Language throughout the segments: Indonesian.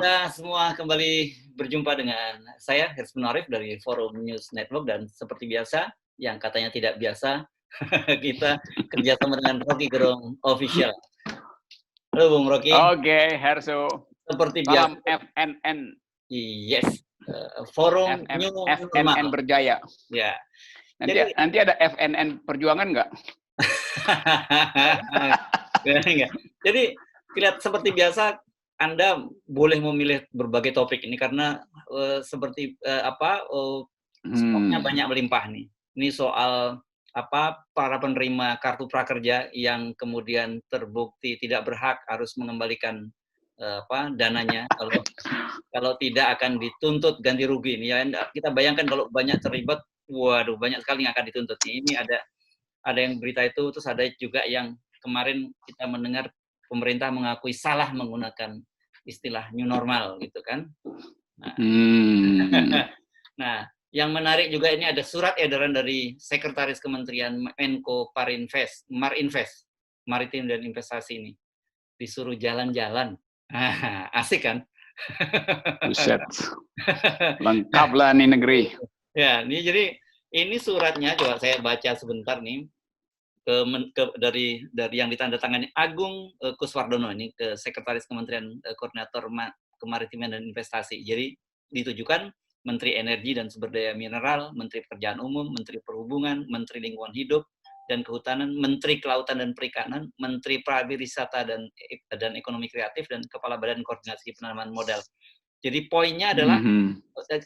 Kita semua kembali berjumpa dengan saya, Hirsman Arif dari Forum News Network, dan seperti biasa, yang katanya tidak biasa, kita kerjasama dengan Rocky Gerung Official. Halo Bung Rocky. Oke, Herso. Seperti Salam biasa. FNN. Yes. Forum New FNN Normal. berjaya. Ya. Nanti ada FNN Perjuangan nggak? Enggak. Jadi seperti biasa, Anda boleh memilih berbagai topik ini karena stoknya banyak melimpah nih. Ini soal para penerima kartu prakerja yang kemudian terbukti tidak berhak harus mengembalikan dananya, kalau tidak akan dituntut ganti rugi. Ini ya, kita bayangkan kalau banyak terlibat, waduh, banyak sekali yang akan dituntut. Ini ada yang berita itu, terus ada juga yang kemarin kita mendengar pemerintah mengakui salah menggunakan istilah new normal gitu kan. Nah, yang menarik juga ini ada surat edaran dari Sekretaris Kementerian Menko Marinvest, Maritim dan Investasi ini. Disuruh jalan-jalan. Asik kan? Buset. Lengkap lah nih negeri. Ya, ini suratnya coba saya baca sebentar nih. Dari yang ditandatangani Agung Kuswardono ini ke Sekretaris Kementerian Koordinator Kemaritiman dan Investasi. Jadi ditujukan Menteri Energi dan Sumber Daya Mineral, Menteri Pekerjaan Umum, Menteri Perhubungan, Menteri Lingkungan Hidup dan Kehutanan, Menteri Kelautan dan Perikanan, Menteri Pariwisata dan Ekonomi Kreatif, dan Kepala Badan Koordinasi Penanaman Modal. Jadi poinnya adalah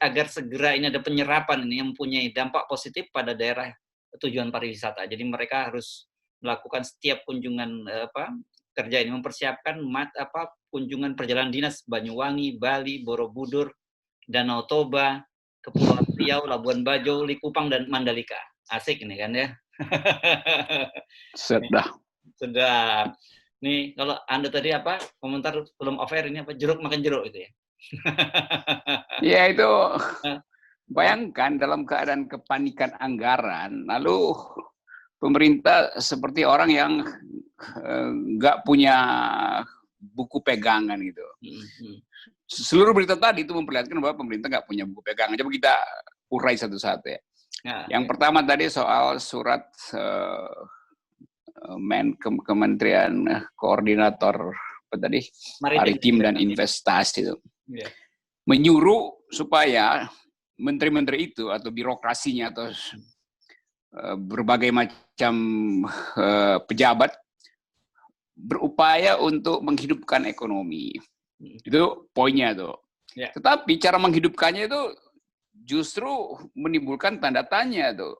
agar segera ini ada penyerapan ini yang mempunyai dampak positif pada daerah tujuan pariwisata. Jadi mereka harus melakukan setiap kunjungan kerja ini, mempersiapkan kunjungan perjalanan dinas Banyuwangi, Bali, Borobudur, Danau Toba, Kepulauan Riau, Labuan Bajo, Likupang, dan Mandalika. Asik ini kan ya. Sedap. Nih kalau Anda tadi komentar belum off air ini jeruk makan jeruk itu ya. Ya itu. Bayangkan dalam keadaan kepanikan anggaran, lalu pemerintah seperti orang yang nggak punya buku pegangan gitu. Seluruh berita tadi itu memperlihatkan bahwa pemerintah nggak punya buku pegangan. Coba kita urai satu-satu ya. Yang pertama tadi soal surat Kementerian Koordinator Maritim dan Investasi itu. Menyuruh supaya menteri-menteri itu atau birokrasinya atau berbagai macam pejabat berupaya untuk menghidupkan ekonomi. Itu poinnya tuh. Tetapi cara menghidupkannya itu justru menimbulkan tanda tanya tuh.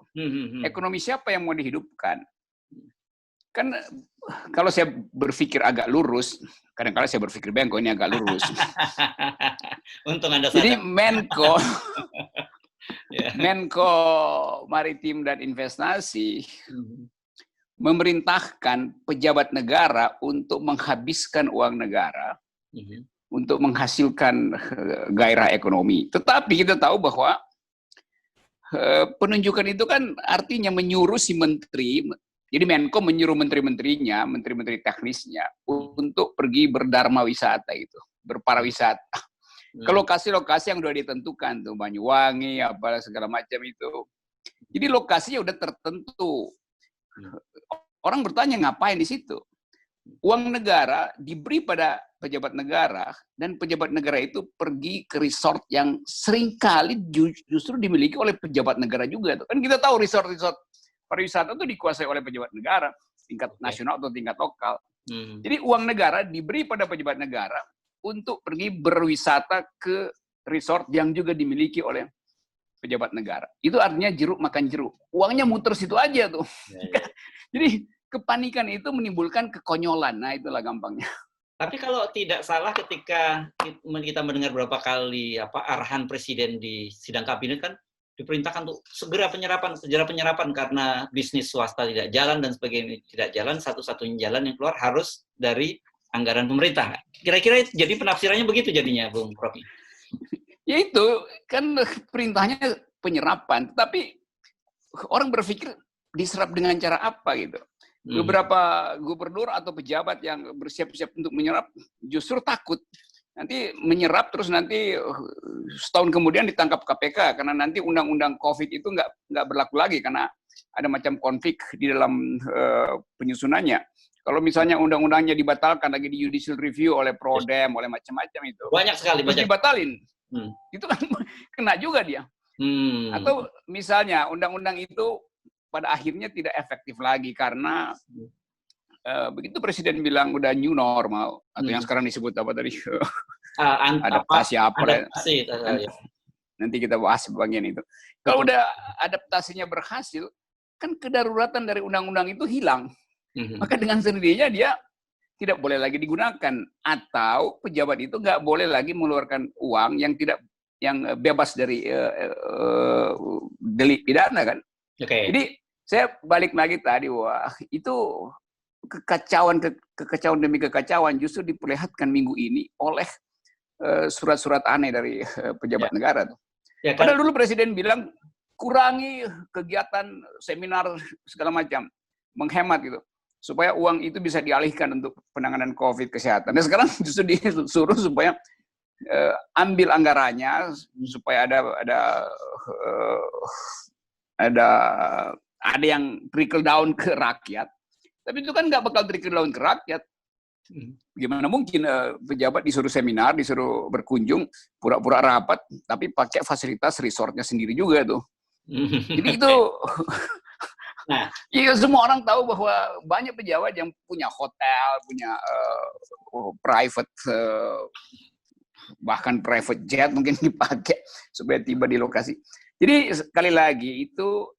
Ekonomi siapa yang mau dihidupkan? Kan kalau saya berpikir agak lurus, kadang-kadang saya berpikir bengkok ini agak lurus. Untung Anda sadar. Jadi Menko Maritim dan Investasi memerintahkan pejabat negara untuk menghabiskan uang negara untuk menghasilkan gairah ekonomi. Tetapi kita tahu bahwa penunjukan itu kan artinya menyuruh si menteri. Jadi Menko menyuruh menteri-menterinya, menteri-menteri teknisnya untuk pergi berdharma wisata itu, berparawisata. Ke lokasi-lokasi yang sudah ditentukan tuh, Banyuwangi, apa segala macam itu. Jadi lokasinya udah tertentu. Orang bertanya ngapain di situ? Uang negara diberi pada pejabat negara, dan pejabat negara itu pergi ke resort yang seringkali justru dimiliki oleh pejabat negara juga. Kan kita tahu resort-resort pariwisata itu dikuasai oleh pejabat negara, tingkat nasional atau tingkat lokal. Jadi uang negara diberi pada pejabat negara untuk pergi berwisata ke resort yang juga dimiliki oleh pejabat negara. Itu artinya jeruk makan jeruk. Uangnya muter situ aja tuh. Jadi kepanikan itu menimbulkan kekonyolan. Nah itulah gampangnya. Tapi kalau tidak salah ketika kita mendengar beberapa kali arahan presiden di sidang kabinet kan diperintahkan untuk segera penyerapan karena bisnis swasta tidak jalan dan sebagainya tidak jalan, satu-satunya jalan yang keluar harus dari anggaran pemerintah. Kira-kira jadi penafsirannya begitu jadinya, Bung Rocky? Ya itu kan perintahnya penyerapan, tapi orang berpikir diserap dengan cara apa gitu. Beberapa gubernur atau pejabat yang bersiap-siap untuk menyerap justru takut. nanti menyerap terus nanti setahun kemudian ditangkap KPK karena nanti undang-undang COVID itu nggak berlaku lagi karena ada macam konflik di dalam penyusunannya. Kalau misalnya undang-undangnya dibatalkan lagi di judicial review oleh Prodem, oleh macam-macam itu, banyak sekali, terus dibatalin, itu kan kena juga dia. Atau misalnya undang-undang itu pada akhirnya tidak efektif lagi karena begitu Presiden bilang udah new normal atau yang sekarang disebut apa tadi adaptasi adaptasi, nanti kita bahas bagian itu. Kalau udah adaptasinya berhasil, kan kedaruratan dari undang-undang itu hilang. Maka dengan sendirinya dia tidak boleh lagi digunakan atau pejabat itu nggak boleh lagi mengeluarkan uang yang bebas dari delik pidana kan. Jadi saya balik lagi tadi, wah itu kekacauan demi kekacauan justru diperlihatkan minggu ini oleh surat-surat aneh dari pejabat negara tuh. Padahal dulu Presiden bilang kurangi kegiatan seminar segala macam, menghemat gitu, supaya uang itu bisa dialihkan untuk penanganan COVID kesehatan. Dan sekarang justru disuruh supaya ambil anggarannya supaya ada yang trickle down ke rakyat. Tapi itu kan nggak bakal trickle down ke rakyat. Gimana mungkin pejabat disuruh seminar, disuruh berkunjung, pura-pura rapat, tapi pakai fasilitas resortnya sendiri juga tuh. Jadi itu, ya semua orang tahu bahwa banyak pejabat yang punya hotel, punya private, bahkan private jet mungkin dipakai supaya tiba di lokasi. Jadi sekali lagi itu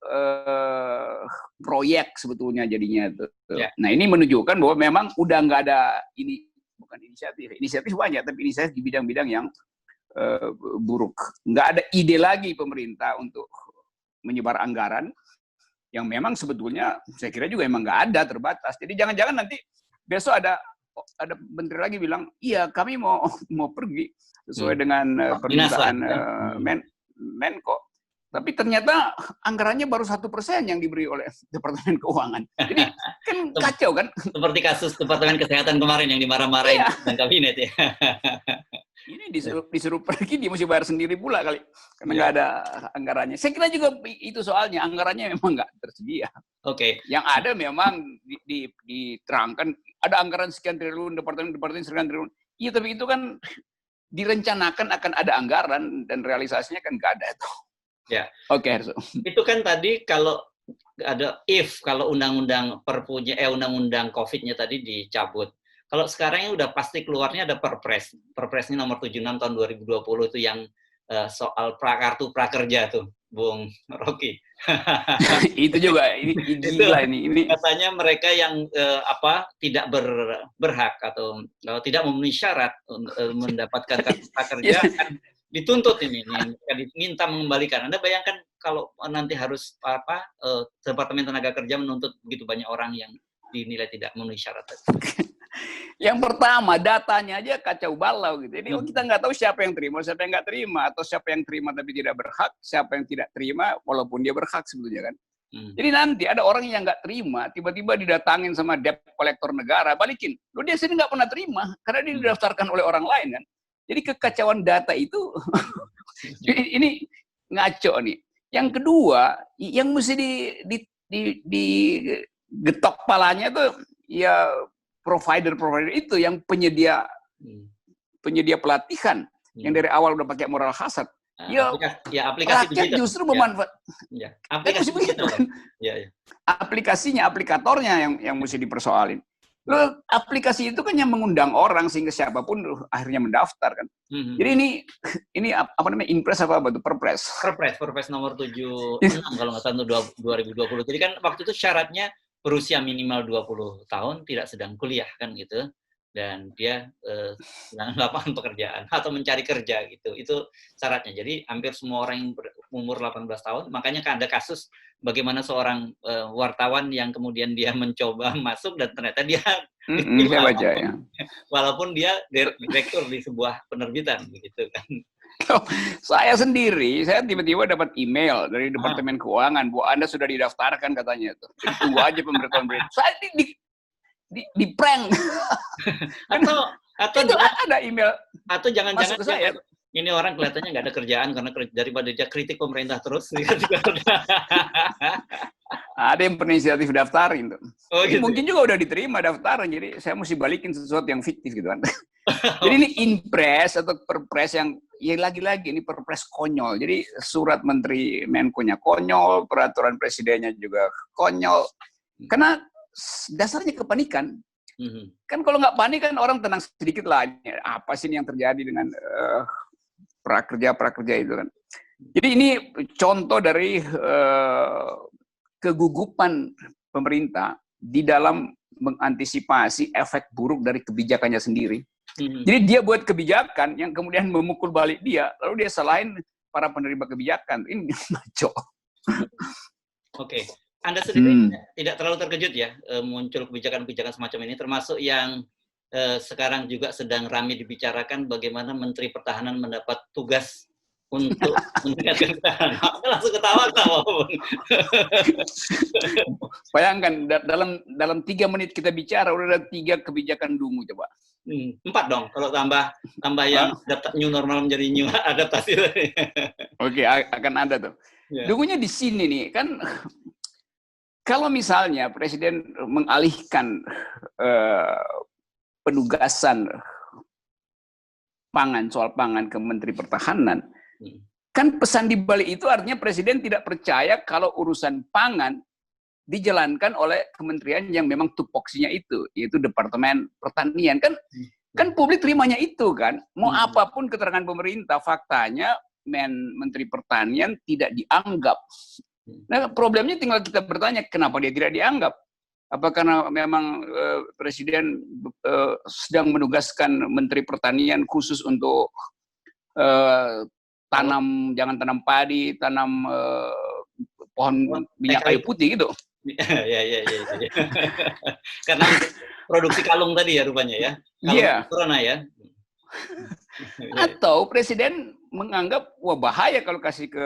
proyek sebetulnya jadinya tuh. Nah ini menunjukkan bahwa memang udah nggak ada bukan inisiatif banyak, tapi inisiatif di bidang-bidang yang buruk. Nggak ada ide lagi pemerintah untuk menyebar anggaran yang memang sebetulnya saya kira juga emang nggak ada, terbatas. Jadi jangan-jangan nanti besok ada menteri lagi bilang, iya kami mau pergi sesuai dengan permintaan Menko. Tapi ternyata anggarannya baru 1% yang diberi oleh Departemen Keuangan. Jadi kan kacau kan? Seperti kasus Departemen Kesehatan kemarin yang dimarah-marahin dan kabinet ya. Ini disuruh pergi, dia mesti bayar sendiri pula kali. Karena nggak ada anggarannya. Saya kira juga itu soalnya, anggarannya memang nggak tersedia. Yang ada memang diterangkan, ada anggaran sekian triliun, departemen sekian triliun. Iya, tapi itu kan direncanakan akan ada anggaran, dan realisasinya kan nggak ada tuh. Itu kan tadi kalau ada kalau undang-undang undang-undang COVID-nya tadi dicabut. Kalau sekarang udah pasti keluarnya ada Perpresnya nomor 76 tahun 2020 itu yang soal kartu prakerja tuh, Bung Rocky. Itu juga ini gila ini. Katanya mereka yang tidak berhak atau tidak memenuhi syarat mendapatkan kartu prakerja akan dituntut ini diminta mengembalikan. Anda bayangkan kalau nanti harus Departemen Tenaga Kerja menuntut begitu banyak orang yang dinilai tidak memenuhi syarat. Yang pertama, datanya aja kacau balau gitu. Jadi kita nggak tahu siapa yang terima, siapa yang nggak terima, atau siapa yang terima tapi tidak berhak, siapa yang tidak terima walaupun dia berhak sebetulnya kan. Jadi nanti ada orang yang nggak terima, tiba-tiba didatangin sama debt collector negara, balikin. Loh, dia sini nggak pernah terima karena dia didaftarkan oleh orang lain kan. Jadi kekacauan data itu ini ngaco nih. Yang kedua, yang mesti digetok palanya tuh ya provider itu yang penyedia pelatihan yang dari awal udah pakai moral hazard. Aplikasi rakyat justru memanfaat. Aplikasi begitu kan. Aplikasinya, aplikatornya yang mesti dipersoalin. Loh, aplikasi itu kan yang mengundang orang sehingga siapapun akhirnya mendaftar kan. Jadi ini apa namanya, Impres apa tuh? Perpres nomor 76 kalau nggak salah 2020. Jadi kan waktu itu syaratnya berusia minimal 20 tahun, tidak sedang kuliah kan gitu, dan dia lapangan pekerjaan atau mencari kerja gitu. Itu syaratnya. Jadi hampir semua orang yang umur 18 tahun, makanya kan ada kasus bagaimana seorang wartawan yang kemudian dia mencoba masuk dan ternyata dia walaupun dia direktur di sebuah penerbitan begitu kan. Saya tiba-tiba dapat email dari Departemen Keuangan bahwa Anda sudah didaftarkan katanya tuh. Tunggu aja pemberitahuan berita. Saya di prank. Atau Itu dia, ada email atau jangan-jangan masuk ke saya. ini orang kelihatannya nggak ada kerjaan karena daripada dia kritik pemerintah terus. Ada yang berinisiatif daftarin tuh. Oh Jadi gitu. mungkin juga udah diterima daftaran, jadi saya mesti balikin sesuatu yang fiktif gitu kan. Jadi ini impres atau perpres yang ya lagi-lagi ini perpres konyol. Jadi surat Menteri Menko-nya konyol, peraturan presidennya juga konyol. Karena dasarnya kepanikan. Kan kalau nggak panik kan orang tenang sedikit lah. Apa sih yang terjadi dengan prakerja itu kan. Jadi ini contoh dari kegugupan pemerintah di dalam mengantisipasi efek buruk dari kebijakannya sendiri. Jadi dia buat kebijakan yang kemudian memukul balik dia, lalu dia salahin para penerima kebijakan. Ini ngaco. Oke. Anda sendiri tidak terlalu terkejut ya muncul kebijakan-kebijakan semacam ini, termasuk yang sekarang juga sedang ramai dibicarakan bagaimana Menteri Pertahanan mendapat tugas untuk meningkatkan ketahanan. Langsung ketawa. Bayangkan dalam 3 menit kita bicara udah ada 3 kebijakan dungu coba. 4 dong kalau tambah yang new normal menjadi new adaptasi. Oke, akan ada tuh. Yeah. Dungunya di sini nih kan. Kalau misalnya Presiden mengalihkan penugasan soal pangan ke Menteri Pertahanan, kan pesan di balik itu artinya Presiden tidak percaya kalau urusan pangan dijalankan oleh kementerian yang memang tupoksinya itu, yaitu Departemen Pertanian. Kan publik terimanya itu kan, mau apapun keterangan pemerintah, faktanya Menteri Pertanian tidak dianggap. Nah, problemnya tinggal kita bertanya, kenapa dia tidak dianggap? Apa karena memang Presiden sedang menugaskan Menteri Pertanian khusus untuk jangan tanam padi, tanam pohon minyak kayu putih gitu? Ya. Karena produksi kalung tadi ya rupanya ya. Kalung corona ya. Atau Presiden menganggap wah bahaya kalau kasih ke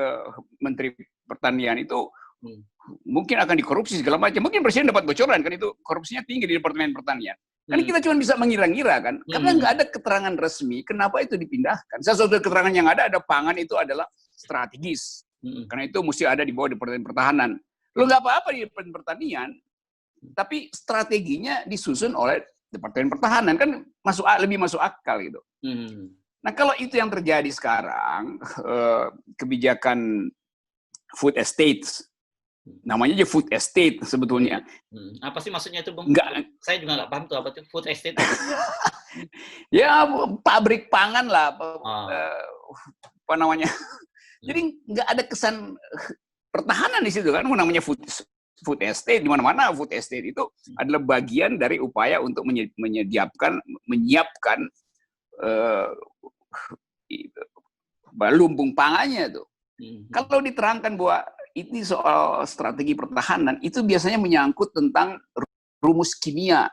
Menteri Pertanian itu mungkin akan dikorupsi segala macam. Mungkin Presiden dapat bocoran kan itu korupsinya tinggi di Departemen Pertanian. Kan kita cuma bisa mengira-ngira kan. Karena nggak ada keterangan resmi kenapa itu dipindahkan. Satu keterangan yang ada pangan itu adalah strategis. Karena itu mesti ada di bawah Departemen Pertahanan. Lo nggak apa-apa di Departemen Pertanian, tapi strateginya disusun oleh Departemen Pertahanan kan lebih masuk akal gitu. Nah kalau itu yang terjadi sekarang, kebijakan food estates, namanya aja food estate sebetulnya. Apa sih maksudnya itu, Bung? Enggak, saya juga nggak paham tuh apa itu food estate. Ya pabrik pangan lah, apa namanya. Jadi nggak ada kesan pertahanan di situ kan, namanya food estate, di mana-mana food estate itu adalah bagian dari upaya untuk menyiapkan lumbung pangannya tuh. Kalau diterangkan bahwa ini soal strategi pertahanan, itu biasanya menyangkut tentang rumus kimia,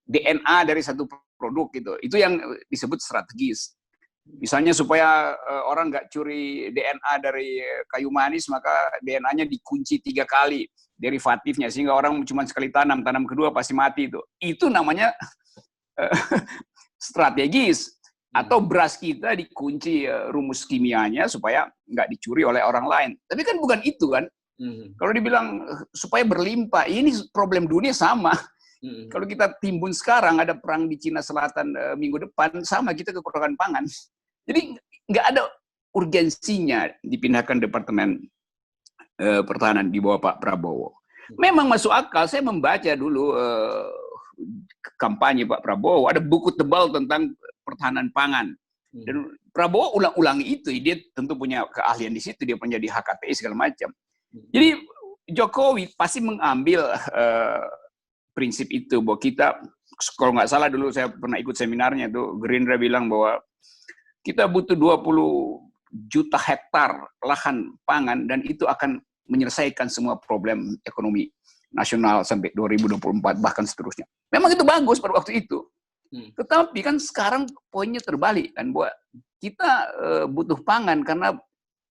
DNA dari satu produk gitu. Itu yang disebut strategis. Misalnya supaya orang nggak curi DNA dari kayu manis, maka DNA-nya dikunci 3 kali derivatifnya, sehingga orang cuma sekali tanam kedua pasti mati itu. Itu namanya strategis. Atau beras kita dikunci rumus kimianya supaya nggak dicuri oleh orang lain. Tapi kan bukan itu kan. Kalau dibilang supaya berlimpah, ini problem dunia sama. Kalau kita timbun sekarang, ada perang di Cina Selatan minggu depan, sama kita kekurangan pangan. Jadi nggak ada urgensinya dipindahkan Departemen Pertahanan di bawah Pak Prabowo. Memang masuk akal, saya membaca dulu kampanye Pak Prabowo, ada buku tebal tentang pertahanan pangan. Dan Prabowo ulang-ulangi itu, dia tentu punya keahlian di situ, dia punya di HKTI segala macam. Jadi Jokowi pasti mengambil prinsip itu bahwa kita, kalau nggak salah dulu saya pernah ikut seminarnya tuh, Gerindra bilang bahwa kita butuh 20 juta hektar lahan pangan dan itu akan menyelesaikan semua problem ekonomi nasional sampai 2024 bahkan seterusnya. Memang itu bagus pada waktu itu. Tetapi kan sekarang poinnya terbalik kan, bahwa kita butuh pangan karena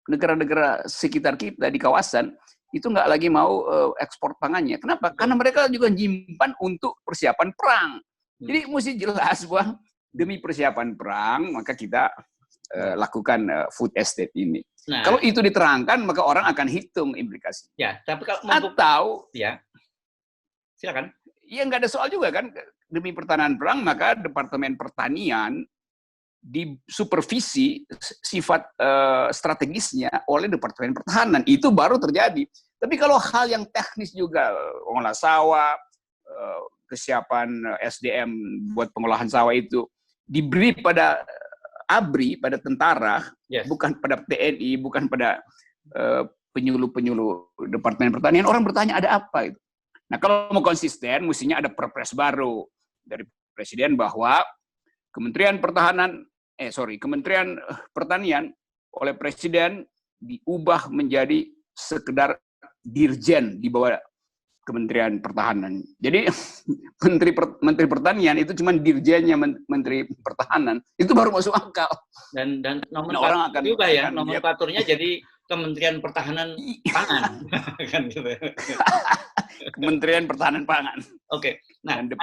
negara-negara sekitar kita di kawasan itu nggak lagi mau ekspor pangannya. Kenapa? Karena mereka juga nyimpan untuk persiapan perang. Jadi mesti jelas bahwa demi persiapan perang, maka kita lakukan food estate ini. Nah, kalau itu diterangkan, maka orang akan hitung implikasi. Ya, tapi kalau atau ya, silakan. Ya nggak ada soal juga kan, demi pertahanan perang, maka Departemen Pertanian disupervisi sifat strategisnya oleh Departemen Pertahanan. Itu baru terjadi. Tapi kalau hal yang teknis juga, olah sawah, kesiapan SDM buat pengolahan sawah itu diberi pada ABRI, pada tentara, bukan pada TNI, bukan pada penyuluh-penyuluh Departemen Pertanian, orang bertanya ada apa itu. Nah, kalau mau konsisten, mestinya ada perpres baru dari Presiden bahwa Kementerian Pertanian oleh Presiden diubah menjadi sekedar dirjen di bawah Kementerian Pertahanan. Jadi Menteri Pertanian itu cuma dirjennya Menteri Pertahanan. Itu baru masuk akal. Dan nomenklatur juga ya, nomenklaturnya jadi Kementerian Pertahanan Pangan. Kan gitu. Kementerian Pertahanan Pangan. Oke. Nah, Anda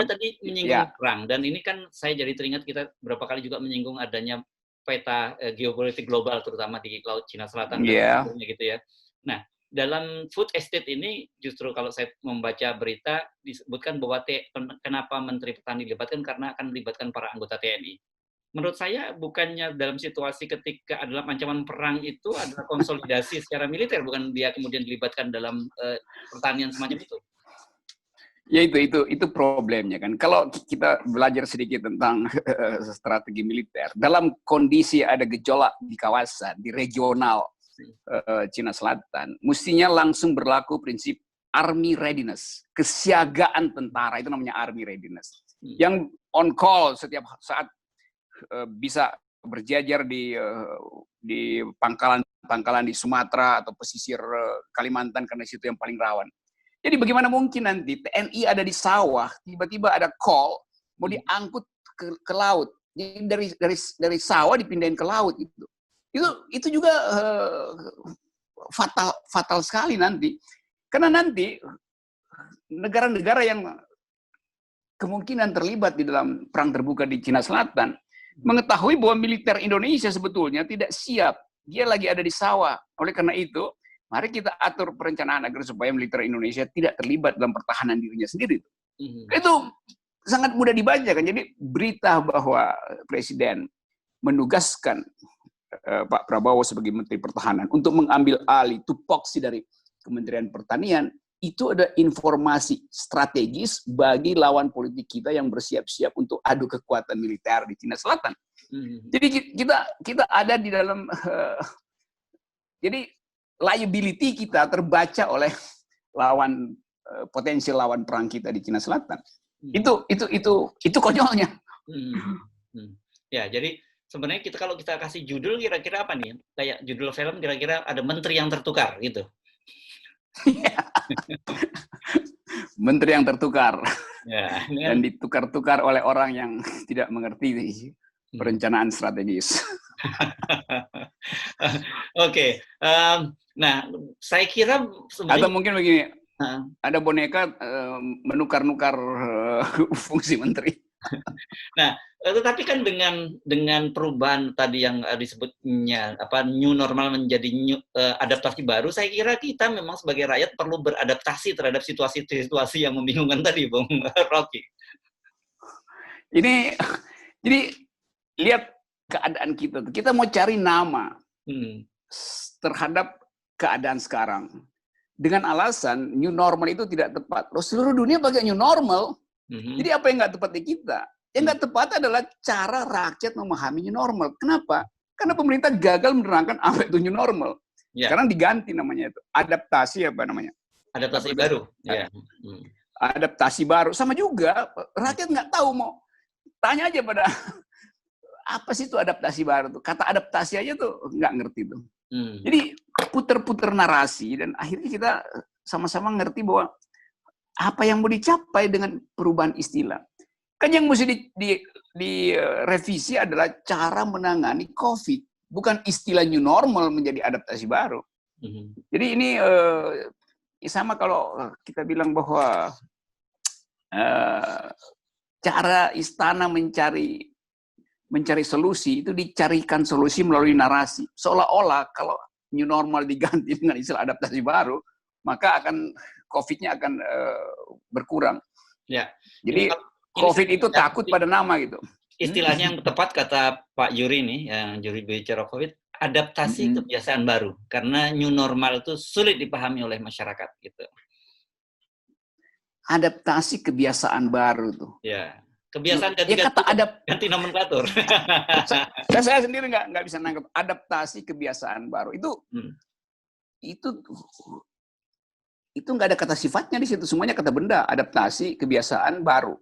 tadi menyinggung perang, dan ini kan saya jadi teringat kita berapa kali juga menyinggung adanya peta geopolitik global, terutama di Laut Cina Selatan. Gitu ya. Nah, dalam food estate ini justru kalau saya membaca berita disebutkan bahwa kenapa Menteri Pertanian dilibatkan, karena akan melibatkan para anggota TNI. Menurut saya bukannya dalam situasi ketika adalah ancaman perang itu adalah konsolidasi secara militer, bukan dia kemudian dilibatkan dalam pertanian semacam itu. Ya itu problemnya kan. Kalau kita belajar sedikit tentang strategi militer, dalam kondisi ada gejolak di kawasan, di regional Cina Selatan, mestinya langsung berlaku prinsip army readiness, kesiagaan tentara, itu namanya army readiness. Yang on call setiap saat bisa berjajar di pangkalan di Sumatera atau pesisir Kalimantan, karena situ yang paling rawan. Jadi bagaimana mungkin nanti TNI ada di sawah, tiba-tiba ada call mau diangkut ke laut, jadi dari sawah dipindahin ke laut itu. Itu juga fatal sekali nanti, karena nanti negara-negara yang kemungkinan terlibat di dalam perang terbuka di Cina Selatan mengetahui bahwa militer Indonesia sebetulnya tidak siap, dia lagi ada di sawah. Oleh karena itu, mari kita atur perencanaan agar supaya militer Indonesia tidak terlibat dalam pertahanan dirinya sendiri. Itu sangat mudah dibaca kan. Jadi berita bahwa Presiden menugaskan Pak Prabowo sebagai Menteri Pertahanan untuk mengambil alih tupoksi dari Kementerian Pertanian, itu ada informasi strategis bagi lawan politik kita yang bersiap-siap untuk adu kekuatan militer di Cina Selatan. Jadi kita ada di dalam jadi liability kita terbaca oleh potensial lawan perang kita di Cina Selatan. Itu konyolnya. Ya, jadi sebenarnya kalau kita kasih judul kira-kira apa nih? Kayak judul film kira-kira ada menteri yang tertukar gitu. Menteri yang tertukar dan dan ditukar-tukar oleh orang yang tidak mengerti perencanaan strategis. Oke. Nah, saya kira sebenarnya, atau mungkin begini, ada boneka menukar-nukar fungsi menteri. Nah, tetapi kan dengan perubahan tadi yang disebutnya new normal menjadi adaptasi baru, saya kira kita memang sebagai rakyat perlu beradaptasi terhadap situasi-situasi yang membingungkan tadi, Bung Rocky. Jadi lihat keadaan kita. Kita mau cari nama terhadap keadaan sekarang dengan alasan new normal itu tidak tepat. Loh, seluruh dunia pakai new normal. Jadi apa yang nggak tepat di kita? Yang nggak tepat adalah cara rakyat memahami new normal. Kenapa? Karena pemerintah gagal menerangkan apa itu new normal. Sekarang diganti namanya itu. Adaptasi apa namanya? Adaptasi baru. Adaptasi baru. Sama juga, rakyat nggak tahu mau. Tanya aja pada apa sih itu adaptasi baru tuh? Kata adaptasi aja tuh nggak ngerti tuh. Jadi puter-puter narasi dan akhirnya kita sama-sama ngerti bahwa apa yang mau dicapai dengan perubahan istilah. Kan yang mesti direvisi adalah cara menangani COVID, bukan istilah new normal menjadi adaptasi baru. Jadi ini sama kalau kita bilang bahwa cara istana mencari solusi itu dicarikan solusi melalui narasi. Seolah-olah kalau new normal diganti dengan istilah adaptasi baru, maka COVID-nya akan berkurang. Ya. Jadi COVID itu takut pada nama gitu. Istilahnya yang tepat kata Pak Yuri nih, yang juri bicara COVID, adaptasi kebiasaan baru. Karena new normal itu sulit dipahami oleh masyarakat gitu. Adaptasi kebiasaan baru tuh. Ya. Kebiasaan ganti nomenklatur. Saya sendiri nggak bisa nangkep adaptasi kebiasaan baru itu nggak ada kata sifatnya di situ, semuanya kata benda. Adaptasi kebiasaan baru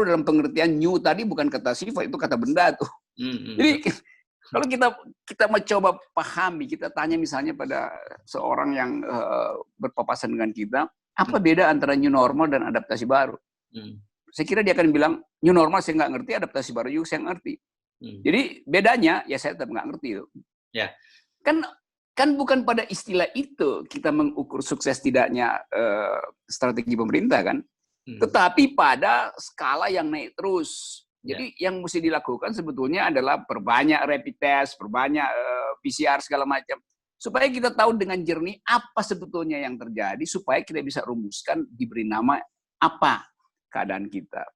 dalam pengertian new tadi bukan kata sifat, itu kata benda tuh. Jadi kalau kita mencoba pahami, kita tanya misalnya pada seorang yang berpapasan dengan kita, apa beda antara new normal dan adaptasi baru? Saya kira dia akan bilang, new normal saya nggak ngerti, adaptasi baru juga saya ngerti. Jadi bedanya, ya saya tetap nggak ngerti. Ya. Kan bukan pada istilah itu kita mengukur sukses tidaknya strategi pemerintah kan. Tetapi pada skala yang naik terus. Jadi yang mesti dilakukan sebetulnya adalah perbanyak rapid test, perbanyak PCR segala macam. Supaya kita tahu dengan jernih apa sebetulnya yang terjadi, supaya kita bisa rumuskan, diberi nama apa keadaan kita.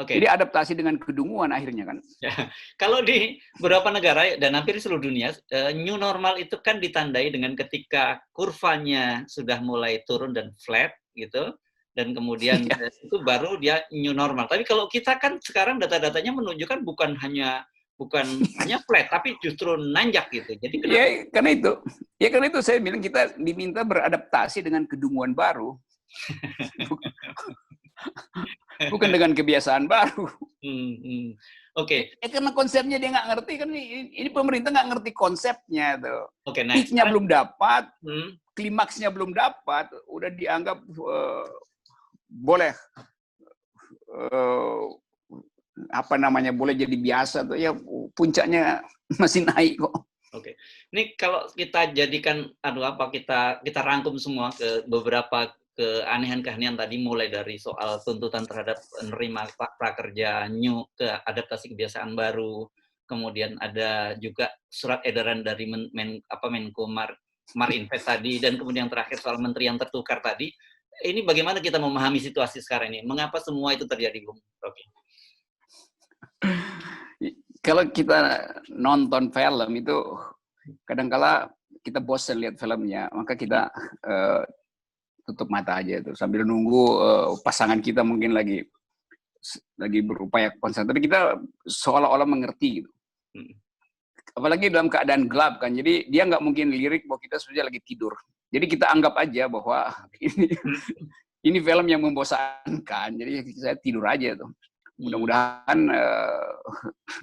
Jadi adaptasi dengan kedunguan akhirnya kan. Ya. Kalau di beberapa negara dan hampir di seluruh dunia, new normal itu kan ditandai dengan ketika kurvanya sudah mulai turun dan flat gitu, dan kemudian itu baru dia new normal. Tapi kalau kita kan sekarang data-datanya menunjukkan bukan hanya flat, tapi justru nanjak gitu. Jadi karena itu saya bilang kita diminta beradaptasi dengan kedunguan baru. Bukan dengan kebiasaan baru. Karena konsepnya dia nggak ngerti kan, ini pemerintah nggak ngerti konsepnya tuh. Peak-nya belum dapat, klimaksnya belum dapat, udah dianggap boleh boleh jadi biasa tuh ya, puncaknya masih naik kok. Ini kalau kita jadikan kita rangkum semua ke beberapa keanehan-keanehan tadi, mulai dari soal tuntutan terhadap penerima prakerja new ke adaptasi kebiasaan baru, kemudian ada juga surat edaran dari Menko Marinvest tadi, dan kemudian terakhir soal menteri yang tertukar tadi. Ini bagaimana kita memahami situasi sekarang ini? Mengapa semua itu terjadi, Bung Rocky? Kalau kita nonton film itu kadang-kala kita bosan lihat filmnya, maka kita tutup mata aja tuh sambil nunggu pasangan kita mungkin lagi berupaya konsen, tapi kita seolah-olah mengerti gitu. Apalagi dalam keadaan gelap kan, jadi dia nggak mungkin lirik bahwa kita sudah lagi tidur. Jadi kita anggap aja bahwa ini film yang membosankan, jadi saya tidur aja tuh. Mudah-mudahan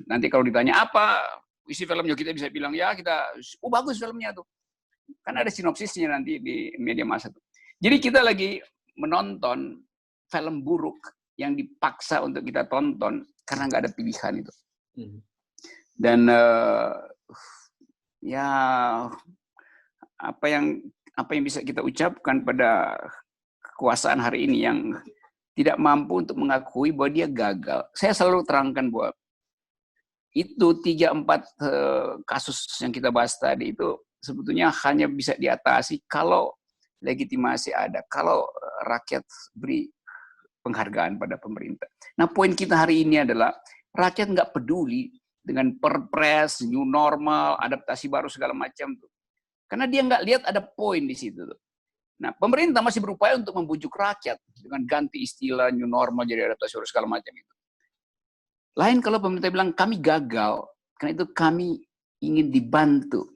nanti kalau ditanya apa isi filmnya, kita bisa bilang ya bagus filmnya tuh. Kan ada sinopsisnya nanti di media massa tuh. Jadi kita lagi menonton film buruk yang dipaksa untuk kita tonton karena nggak ada pilihan itu. Dan ya apa yang bisa kita ucapkan pada kekuasaan hari ini yang tidak mampu untuk mengakui bahwa dia gagal. Saya selalu terangkan bahwa itu 3-4 kasus yang kita bahas tadi itu sebetulnya hanya bisa diatasi kalau legitimasi ada, kalau rakyat beri penghargaan pada pemerintah. Nah, poin kita hari ini adalah rakyat nggak peduli dengan perpres, new normal, adaptasi baru segala macam tuh. Karena dia nggak lihat ada poin di situ tuh. Nah, pemerintah masih berupaya untuk membujuk rakyat dengan ganti istilah new normal jadi adaptasi baru segala macam itu. Lain kalau pemerintah bilang kami gagal, karena itu kami ingin dibantu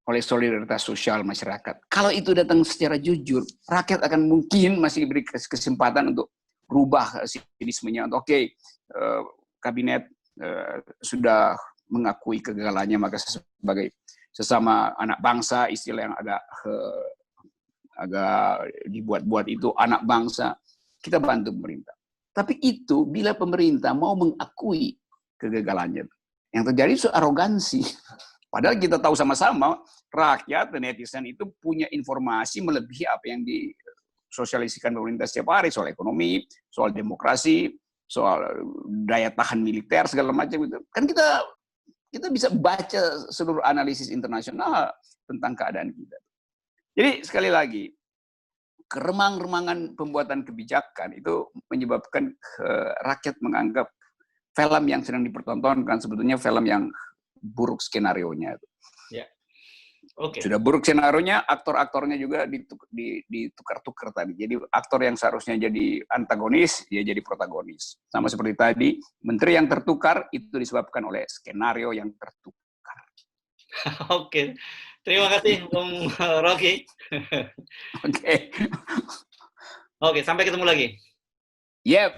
oleh solidaritas sosial masyarakat. Kalau itu datang secara jujur, rakyat akan mungkin masih diberi kesempatan untuk berubah sinismenya. Oke, kabinet sudah mengakui kegagalannya, maka sebagai sesama anak bangsa, istilah yang agak dibuat-buat itu anak bangsa, kita bantu pemerintah. Tapi itu bila pemerintah mau mengakui kegagalannya, yang terjadi itu arogansi. Padahal kita tahu sama-sama rakyat dan netizen itu punya informasi melebihi apa yang disosialisikan pemerintah setiap hari soal ekonomi, soal demokrasi, soal daya tahan militer segala macam itu. Kan kita bisa baca seluruh analisis internasional tentang keadaan kita. Jadi sekali lagi, keremang-remangan pembuatan kebijakan itu menyebabkan rakyat menganggap film yang sedang dipertontonkan sebetulnya film yang buruk skenarionya. Ya. Oke. Sudah buruk skenarionya, aktor-aktornya juga ditukar-tukar tadi. Jadi aktor yang seharusnya jadi antagonis, dia jadi protagonis. Sama seperti tadi, menteri yang tertukar itu disebabkan oleh skenario yang tertukar. Oke. Terima kasih, Bung Rocky. Oke. Oke, sampai ketemu lagi. Yep.